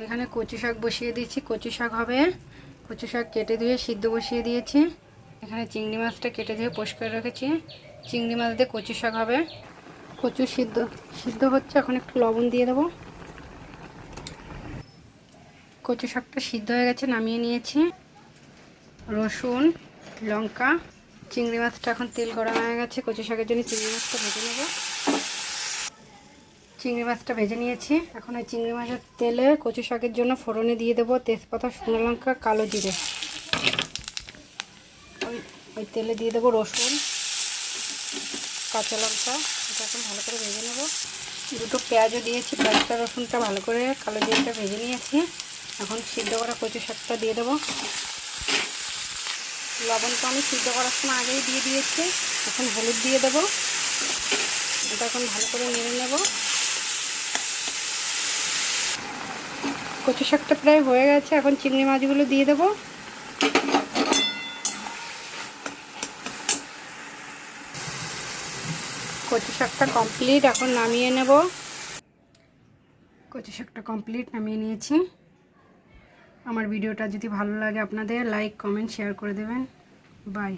এখানে কচু শাক বসিয়ে দিয়েছি, কচু শাক হবে। কচু শাক কেটে ধুয়ে সিদ্ধ বসিয়ে দিয়েছি। এখানে চিংড়ি মাছটা কেটে ধুয়ে পরিষ্কার রেখেছি। চিংড়ি মাছ দিয়ে কচু শাক হবে। কচু সিদ্ধ হচ্ছে, এখন একটু লবণ দিয়ে দেবো। কচু শাকটা সিদ্ধ হয়ে গেছে, নামিয়ে নিয়েছি। রসুন, লঙ্কা, চিংড়ি মাছটা এখন তেল গরম হয়ে গেছে। কচু শাকের জন্য চিংড়ি মাছটা ভেজে নেব। চিংড়ি মাছটা ভেজে নিয়েছি। এখন ওই চিংড়ি মাছের তেলে কচু শাকের জন্য ফোড়নে দিয়ে দেবো তেজপাতা, শুকনো লঙ্কা, কালো জিরে। ওই তেলে দিয়ে দেবো রসুন, কাঁচা লঙ্কা। এটা এখন ভালো করে ভেজে নেব। দুটো পেঁয়াজও দিয়েছি, পেঁয়াজটা রসুনটা ভালো করে কালো জিরেটা ভেজে নিয়েছি। এখন সিদ্ধ করা কচু শাকটা দিয়ে দেবো। লবণটা আমি সিদ্ধ করার সময় আগেই দিয়ে দিয়েছি। এখন হলুদ দিয়ে দেবো। এটা এখন ভালো করে নেড়ে নেব। কচু শাকটা প্রায় হয়ে গেছে, এখন চিংড়ি মাছগুলো দিয়ে দেবো। কচু শাকটা কমপ্লিট, এখন নামিয়ে নেব। কচু শাকটা কমপ্লিট, নামিয়ে নিয়েছি। আমার ভিডিওটা যদি ভালো লাগে আপনাদের লাইক, কমেন্ট, শেয়ার করে দেবেন। বাই।